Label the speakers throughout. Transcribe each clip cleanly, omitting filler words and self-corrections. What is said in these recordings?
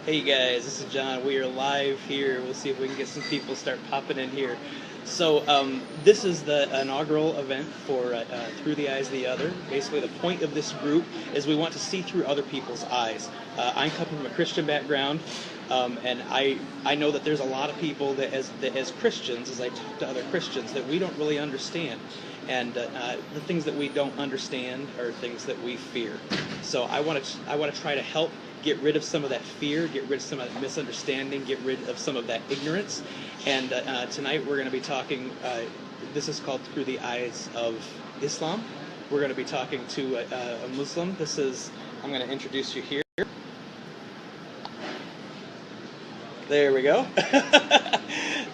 Speaker 1: Hey guys, this is John. We are live here. We'll see if we can get some people start popping in here. So this is the inaugural event for Through the Eyes of the Other. Basically, the point of this group is we want to see through other people's eyes. I'm coming from a Christian background, and I know that there's a lot of people that as Christians, as I talk to other Christians, that we don't really understand. And the things that we don't understand are things that we fear. So I want to try to help get rid of some of that fear, get rid of some of that misunderstanding, get rid of some of that ignorance. And tonight we're going to be talking, this is called Through the Eyes of Islam. We're going to be talking to a Muslim. I'm going to introduce you here. There we go.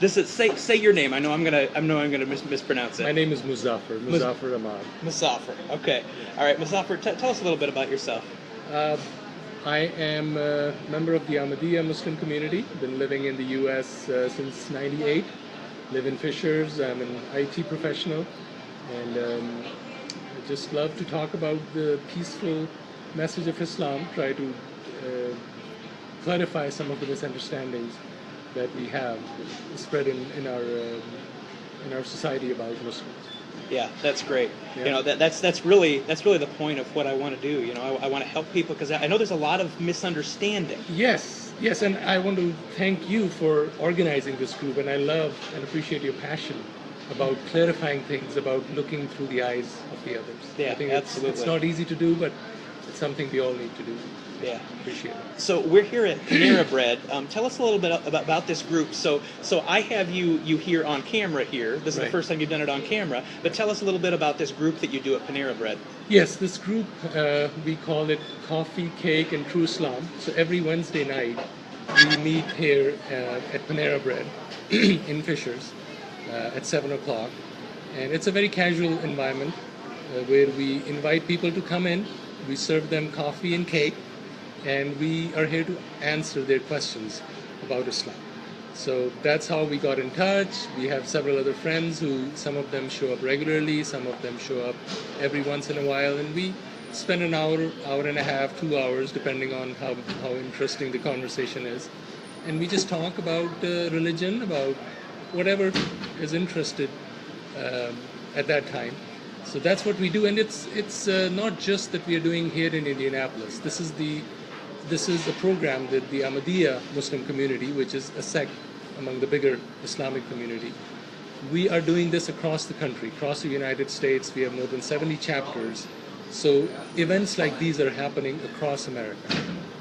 Speaker 1: Say your name. I know I'm gonna mispronounce it.
Speaker 2: My name is Muzaffar Ahmad.
Speaker 1: Muzaffar. Okay. All right, Muzaffar. Tell us a little bit about yourself.
Speaker 2: I am a member of the Ahmadiyya Muslim Community. Been living in the U.S. Since '98. Live in Fishers. I'm an IT professional, and I just love to talk about the peaceful message of Islam. Try to clarify some of the misunderstandings that we have spread in our society about Muslims.
Speaker 1: Yeah, that's great.
Speaker 2: Yeah.
Speaker 1: You know, that's really the point of what I want to do. You know, I want to help people because I know there's a lot of misunderstanding.
Speaker 2: Yes, and I want to thank you for organizing this group, and I love and appreciate your passion about clarifying things, about looking through the eyes of the others.
Speaker 1: Yeah,
Speaker 2: I think
Speaker 1: absolutely.
Speaker 2: It's not easy to do, but it's something we all need to do.
Speaker 1: Yeah,
Speaker 2: appreciate it.
Speaker 1: So we're here at Panera Bread. Tell us a little bit about this group. So I have you here on camera here. This is
Speaker 2: Right.
Speaker 1: the first time you've done it on camera. But tell us a little bit about this group that you do at Panera Bread.
Speaker 2: Yes, this group, we call it Coffee, Cake, and True Islam. So every Wednesday night, we meet here at Panera Bread in Fishers at 7 o'clock. And it's a very casual environment where we invite people to come in. We serve them coffee and cake, and we are here to answer their questions about Islam. So that's how we got in touch. We have several other friends who, some of them show up regularly, some of them show up every once in a while, and we spend an hour and a half, 2 hours, depending on how interesting the conversation is. And we just talk about religion, about whatever is interested at that time. So that's what we do, and it's not just that we are doing here in Indianapolis. This is a program that the Ahmadiyya Muslim Community, which is a sect among the bigger Islamic community, we are doing this across the country, across the United States. We have more than 70 chapters. So events like these are happening across America.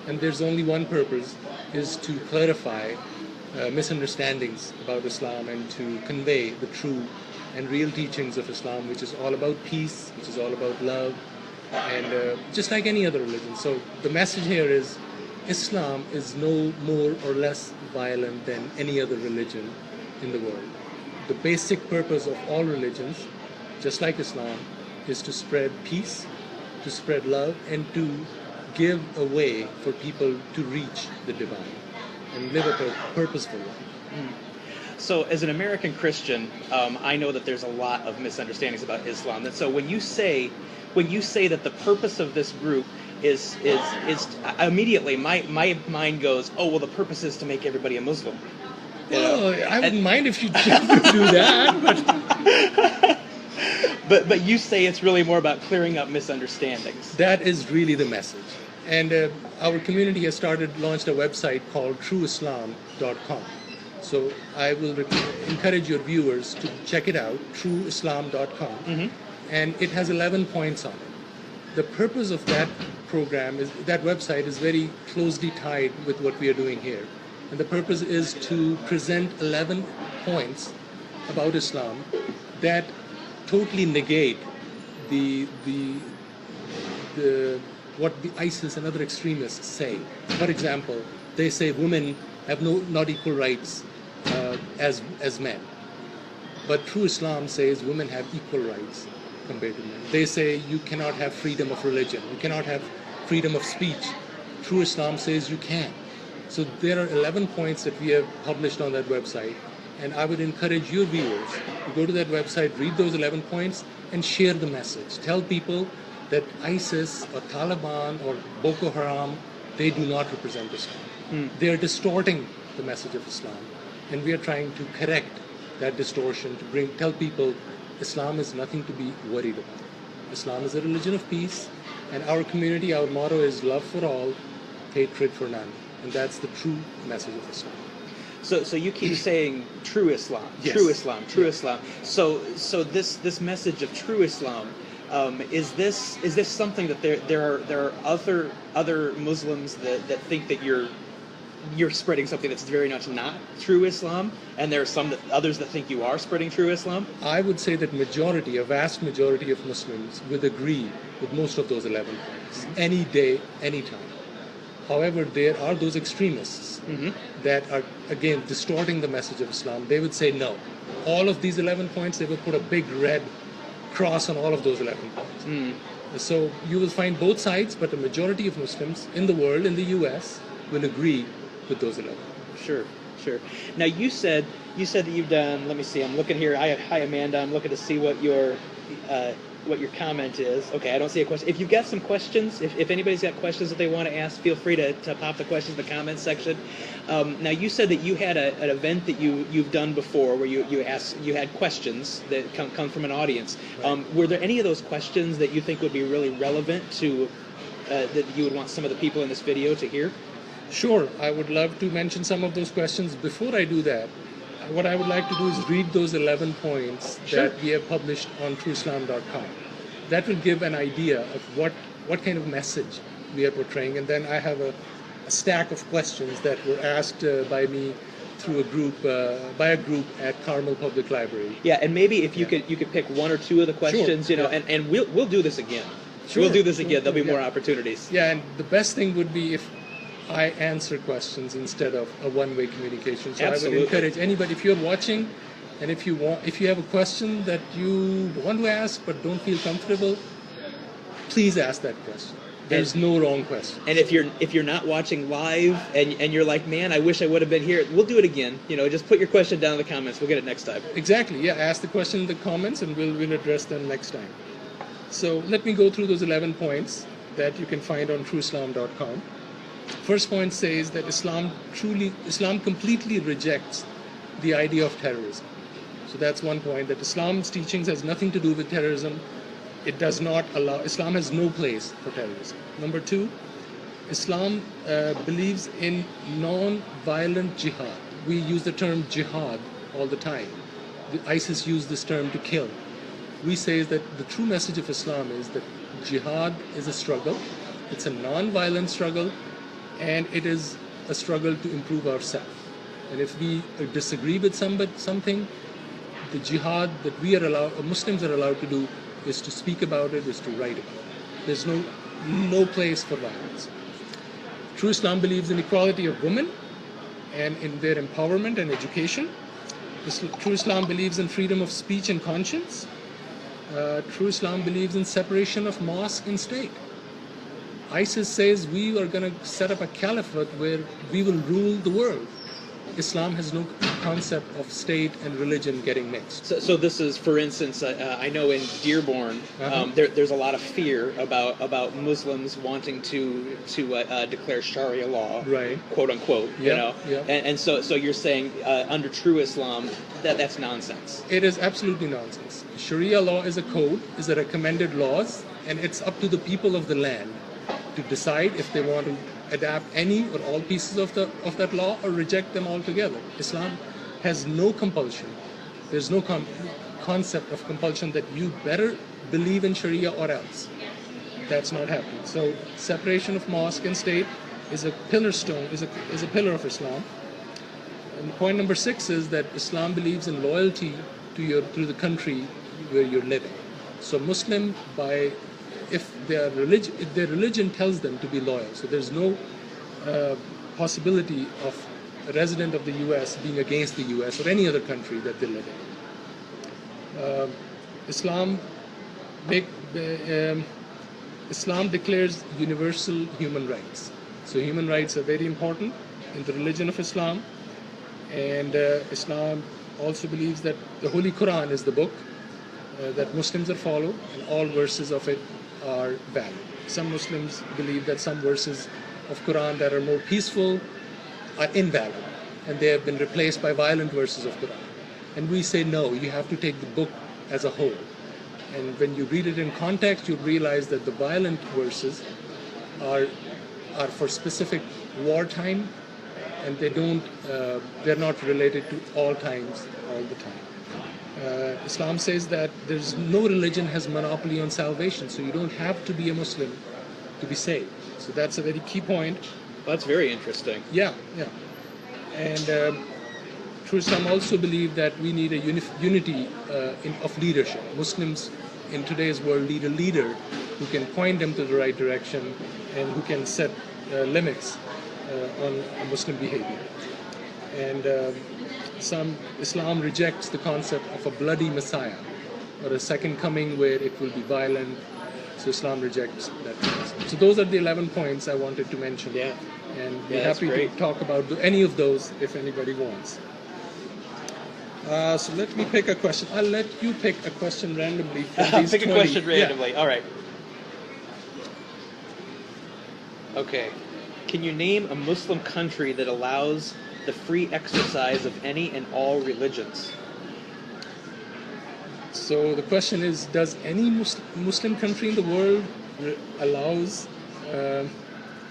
Speaker 2: And there's only one purpose, is to clarify misunderstandings about Islam and to convey the true and real teachings of Islam, which is all about peace, which is all about love, and just like any other religion. So the message here is Islam is no more or less violent than any other religion in the world. The basic purpose of all religions, just like Islam, is to spread peace, to spread love, and to give a way for people to reach the divine and live a purposeful life.
Speaker 1: So as an American Christian, I know that there's a lot of misunderstandings about Islam. And so when you say that the purpose of this group is immediately my mind goes, oh well, the purpose is to make everybody a Muslim.
Speaker 2: Well, I wouldn't mind if you do that,
Speaker 1: but you say it's really more about clearing up misunderstandings.
Speaker 2: That is really the message. And our community has launched a website called trueislam.com. So I will encourage your viewers to check it out, trueislam.com. Mm-hmm. And it has 11 points on it. The purpose of that program is, that website is very closely tied with what we are doing here. And the purpose is to present 11 points about Islam that totally negate what the ISIS and other extremists say. For example, they say women have not equal rights as men. But true Islam says women have equal rights compared to men. They say you cannot have freedom of religion, you cannot have freedom of speech. True Islam says you can. So there are 11 points that we have published on that website, and I would encourage your viewers to go to that website, read those 11 points, and share the message. Tell people that ISIS or Taliban or Boko Haram they do not represent Islam. They are distorting the message of Islam, and we are trying to correct that distortion to tell people Islam is nothing to be worried about. Islam is a religion of peace, and our community, our motto is love for all, hatred for none, and that's the true message of Islam.
Speaker 1: So you keep saying true Islam,
Speaker 2: Yes.
Speaker 1: true Islam, true
Speaker 2: Yes.
Speaker 1: Islam. So this message of true Islam, is this something that there are other Muslims that think that you're spreading something that's very much not true Islam, and there are others that think you are spreading true Islam?
Speaker 2: I would say that a vast majority of Muslims would agree with most of those 11 points, any day, any time. However, there are those extremists that are, again, distorting the message of Islam. They would say no. All of these 11 points, they would put a big red cross on all of those 11 points. So you will find both sides, but the majority of Muslims in the world, in the US, will agree with those 11.
Speaker 1: Sure. Now you said that you've done. Let me see. I'm looking here. Hi Amanda. I'm looking to see what your comment is. Okay, I don't see a question. If you've got some questions, if anybody's got questions that they want to ask, feel free to pop the questions in the comments section. Now you said that you had an event that you've done before where you had questions that come from an audience.
Speaker 2: Right.
Speaker 1: Were there any of those questions that you think would be really relevant to that you would want some of the people in this video to hear?
Speaker 2: Sure, I would love to mention some of those questions. Before I do that, what I would like to do is read those 11 points
Speaker 1: Sure.
Speaker 2: that we have published on trueislam.com. That will give an idea of what kind of message we are portraying. And then I have a stack of questions that were asked by me through by a group at Carmel Public Library.
Speaker 1: Yeah, and maybe if you could pick one or two of the questions,
Speaker 2: Sure,
Speaker 1: and we'll do this again.
Speaker 2: Sure,
Speaker 1: We'll do this again.
Speaker 2: sure,
Speaker 1: There'll be more
Speaker 2: yeah.
Speaker 1: opportunities.
Speaker 2: Yeah, and the best thing would be if I answer questions instead of a one-way communication. So
Speaker 1: Absolutely.
Speaker 2: I would encourage anybody, if you're watching, and if you have a question that you want to ask but don't feel comfortable, please ask that question. There's no wrong question.
Speaker 1: And if you're not watching live and you're like, man, I wish I would have been here, we'll do it again. Just put your question down in the comments. We'll get it next time.
Speaker 2: Exactly. Yeah. Ask the question in the comments, and we'll address them next time. So let me go through those 11 points that you can find on trueislam.com. First point says that Islam completely rejects the idea of terrorism. So that's one point, that Islam's teachings has nothing to do with terrorism. Islam has no place for terrorism. Number two, Islam believes in non-violent jihad. We use the term jihad all the time. ISIS used this term to kill. We say that the true message of Islam is that jihad is a struggle. It's a non-violent struggle, and it is a struggle to improve ourselves. And if we disagree with something, the jihad that Muslims are allowed to do is to speak about it, is to write about it. There's no place for violence. True Islam believes in equality of women and in their empowerment and education. True Islam believes in freedom of speech and conscience. True Islam believes in separation of mosque and state. ISIS says we are going to set up a caliphate where we will rule the world. Islam has no concept of state and religion getting mixed.
Speaker 1: So this is, for instance, I know in Dearborn, there's a lot of fear about Muslims wanting to declare Sharia law,
Speaker 2: Right.
Speaker 1: quote unquote.
Speaker 2: Yeah.
Speaker 1: And so you're saying under true Islam that's nonsense.
Speaker 2: It is absolutely nonsense. Sharia law is a code, is a recommended laws, and it's up to the people of the land to decide if they want to adapt any or all pieces of that law or reject them altogether. Islam has no compulsion. There's no concept of compulsion that you better believe in Sharia or else. That's not happening. So separation of mosque and state is a pillar of Islam. And point number 6 is that Islam believes in loyalty to the country where you're living. So Muslim, if their religion tells them to be loyal, so there's no possibility of a resident of the U.S. being against the U.S. or any other country that they live in. Islam declares universal human rights. So human rights are very important in the religion of Islam, and Islam also believes that the Holy Quran is the book that Muslims are followed, and all verses of it are valid. Some Muslims believe that some verses of Quran that are more peaceful are invalid, and they have been replaced by violent verses of Quran. And we say no, you have to take the book as a whole. And when you read it in context, you realize that the violent verses are for specific wartime, and they're not related to all times, all the time. Islam says that there's no religion has monopoly on salvation, so you don't have to be a Muslim to be saved. So that's a very key point.
Speaker 1: That's very interesting.
Speaker 2: Yeah. And True Islam also believe that we need a unity of leadership. Muslims in today's world need a leader who can point them to the right direction and who can set limits on Muslim behavior. And Islam rejects the concept of a bloody Messiah or a second coming where it will be violent. So Islam rejects that concept. So those are the 11 points I wanted to mention.
Speaker 1: Yeah.
Speaker 2: And we're happy to talk about any of those if anybody wants. So let me pick a question. I'll let you pick a question randomly from these 20.
Speaker 1: Pick a question randomly. Yeah. All right. Okay. Can you name a Muslim country that allows the free exercise of any and all religions?
Speaker 2: So the question is, does any Muslim country in the world allows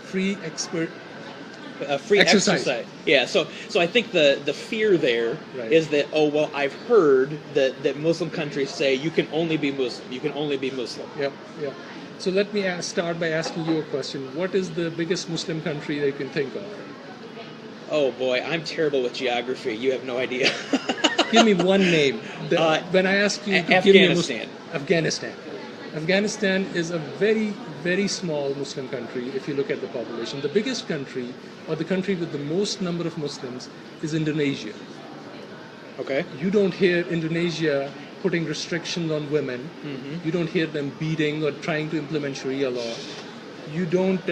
Speaker 2: free exercise?
Speaker 1: Yeah. So I think the fear there is that I've heard that Muslim countries say you can only be Muslim. You can only be Muslim.
Speaker 2: Yeah. So let me start by asking you a question. What is the biggest Muslim country that you can think of?
Speaker 1: Oh boy, I'm terrible with geography. You have no idea.
Speaker 2: Give me one name. When I ask you to
Speaker 1: Afghanistan.
Speaker 2: Give me Afghanistan. Afghanistan is a very, very small Muslim country if you look at the population. The biggest country, or the country with the most number of Muslims, is Indonesia.
Speaker 1: Okay.
Speaker 2: You don't hear Indonesia putting restrictions on women. Mm-hmm. You don't hear them beating or trying to implement Sharia law. You don't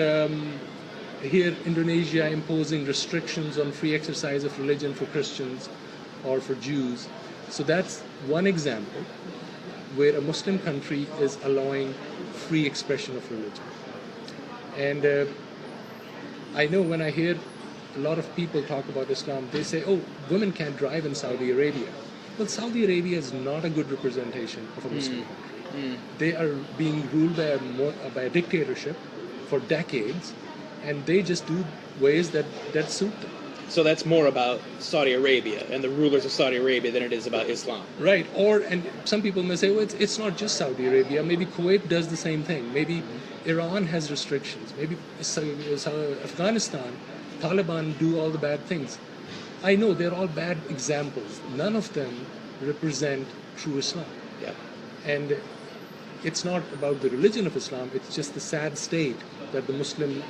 Speaker 2: hear Indonesia imposing restrictions on free exercise of religion for Christians or for Jews. So that's one example where a Muslim country is allowing free expression of religion. And I know when I hear a lot of people talk about Islam, they say, women can't drive in Saudi Arabia. Well, Saudi Arabia is not a good representation of a Muslim country. They are being ruled by a dictatorship for decades, and they just do ways that suit them.
Speaker 1: So that's more about Saudi Arabia and the rulers of Saudi Arabia than it is about Islam.
Speaker 2: Right. And some people may say, it's not just Saudi Arabia. Maybe Kuwait does the same thing. Maybe Iran has restrictions. Maybe Afghanistan, Taliban do all the bad things. I know they're all bad examples. None of them represent true Islam.
Speaker 1: Yeah.
Speaker 2: And it's not about the religion of Islam. It's just the sad state that the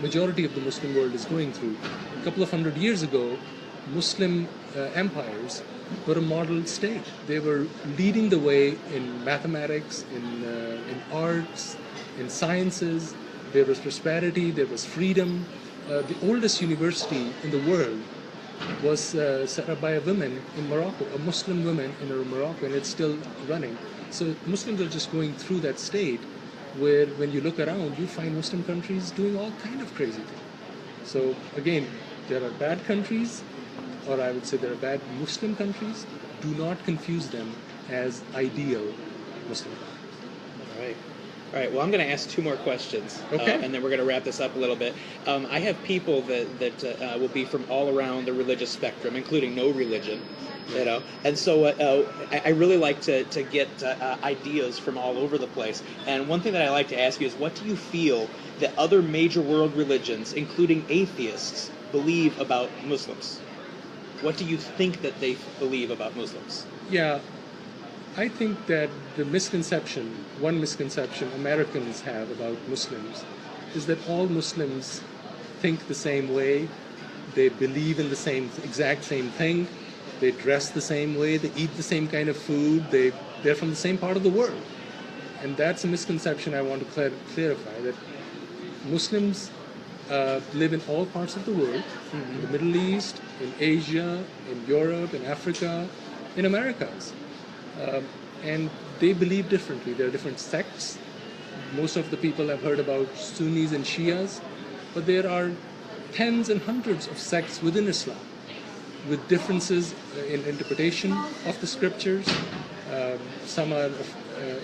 Speaker 2: majority of the Muslim world is going through. A couple of hundred years ago, Muslim empires were a model state. They were leading the way in mathematics, in arts, in sciences. There was prosperity, there was freedom. The oldest university in the world was set up by a woman in Morocco, a Muslim woman in Morocco, and it's still running. So Muslims are just going through that state where when you look around, you find Muslim countries doing all kind of crazy things. So again, there are bad countries, or I would say there are bad Muslim countries. Do not confuse them as ideal Muslim countries.
Speaker 1: All right. Well, I'm going to ask two more questions,
Speaker 2: okay,
Speaker 1: and then we're going to wrap this up a little bit. I have people that will be from all around the religious spectrum, including no religion, and so I really like to get ideas from all over the place. And one thing that I like to ask you is, what do you feel that other major world religions, including atheists, believe about Muslims? What do you think that they believe about Muslims?
Speaker 2: Yeah. I think that one misconception Americans have about Muslims is that all Muslims think the same way, they believe in the exact same thing, they dress the same way, they eat the same kind of food, they're from the same part of the world. And that's a misconception I want to clarify, that Muslims live in all parts of the world, in the Middle East, in Asia, in Europe, in Africa, in Americas. And they believe differently. There are different sects. Most of the people have heard about Sunnis and Shias, but there are tens and hundreds of sects within Islam, with differences in interpretation of the scriptures. Some are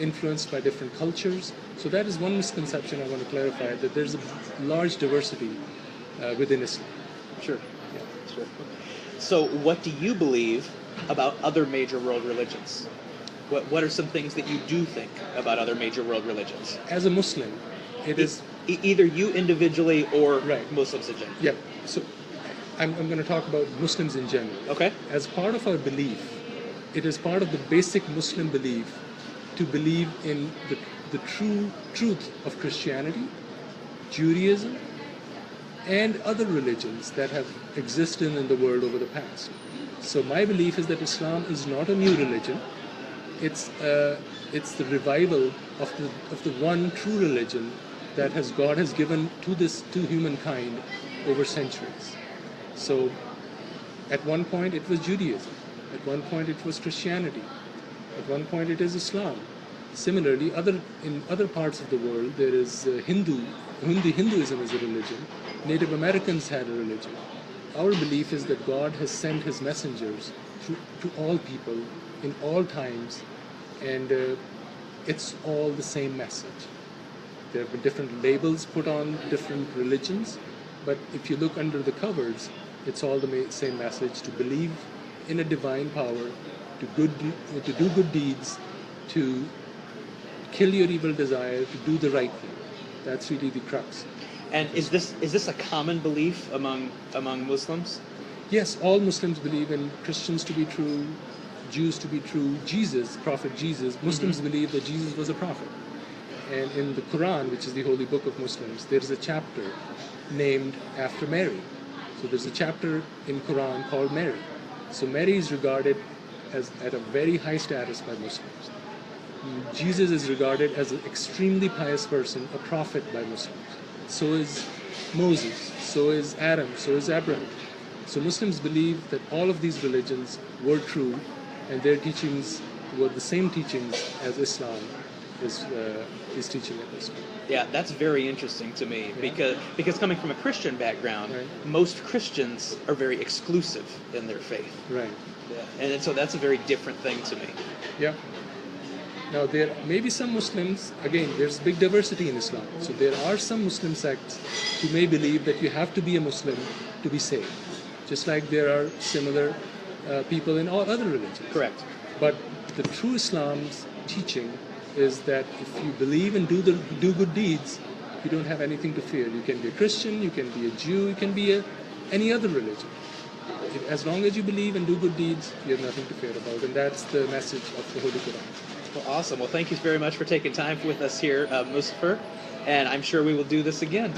Speaker 2: influenced by different cultures. So that is one misconception I want to clarify, that there's a large diversity within Islam.
Speaker 1: Sure. Yeah, sure. So what do you believe about other major world religions? What are some things that you do think about other major world religions?
Speaker 2: As a Muslim, it is...
Speaker 1: Either you individually or
Speaker 2: Right.
Speaker 1: Muslims in general.
Speaker 2: Yeah. So I'm going to talk about Muslims in general.
Speaker 1: Okay.
Speaker 2: As part of our belief, it is part of the basic Muslim belief to believe in the true truth of Christianity, Judaism, and other religions that have existed in the world over the past. So my belief is that Islam is not a new religion. It's the revival of the one true religion that God has given to humankind over centuries. So at one point it was Judaism, at one point it was Christianity, at one point it is Islam. Similarly, in other parts of the world there is Hinduism is a religion. Native Americans had a religion. Our belief is that God has sent his messengers to all people in all times, and it's all the same message. There have been different labels put on different religions, but if you look under the covers, it's all the same message: to believe in a divine power, to do good deeds, to kill your evil desire, to do the right thing. That's really the crux.
Speaker 1: And is this a common belief among Muslims?
Speaker 2: Yes, all Muslims believe in Christians to be true, Jews to be true, Prophet Jesus. Muslims believe that Jesus was a prophet. And in the Quran, which is the holy book of Muslims, there's a chapter named after Mary. So there's a chapter in Quran called Mary. So Mary is regarded as at a very high status by Muslims. Jesus is regarded as an extremely pious person, a prophet by Muslims. So is Moses, so is Adam, so is Abraham. So Muslims believe that all of these religions were true, and their teachings were the same teachings as Islam is teaching at this point.
Speaker 1: Yeah, that's very interesting to me, because coming from a Christian background,
Speaker 2: Right.
Speaker 1: most Christians are very exclusive in their faith.
Speaker 2: Right.
Speaker 1: Yeah. And so that's a very different thing to me.
Speaker 2: Yeah. Now there may be some Muslims, again, there's big diversity in Islam. So there are some Muslim sects who may believe that you have to be a Muslim to be saved. Just like there are similar people in all other religions.
Speaker 1: Correct.
Speaker 2: But the true Islam's teaching is that if you believe and do good deeds, you don't have anything to fear. You can be a Christian, you can be a Jew, you can be any other religion. As long as you believe and do good deeds, you have nothing to fear about. And that's the message of the Holy Quran.
Speaker 1: Well, awesome. Well, thank you very much for taking time with us here, Muzaffar, and I'm sure we will do this again.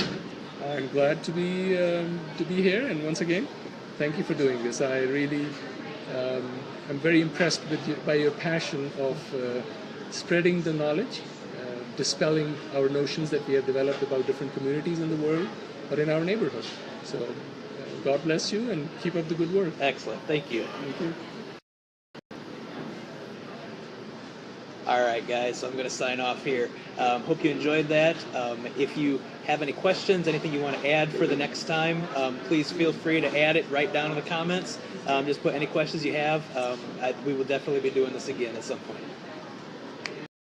Speaker 2: I'm glad to be here, and once again, thank you for doing this. I really am very impressed by your passion of spreading the knowledge, dispelling our notions that we have developed about different communities in the world, but in our neighborhood. So God bless you, and keep up the good work.
Speaker 1: Excellent. Thank you.
Speaker 2: Thank you.
Speaker 1: All right, guys, so I'm going to sign off here. Hope you enjoyed that. If you have any questions, anything you want to add for the next time, please feel free to add it right down in the comments. Just put any questions you have. We will definitely be doing this again at some point.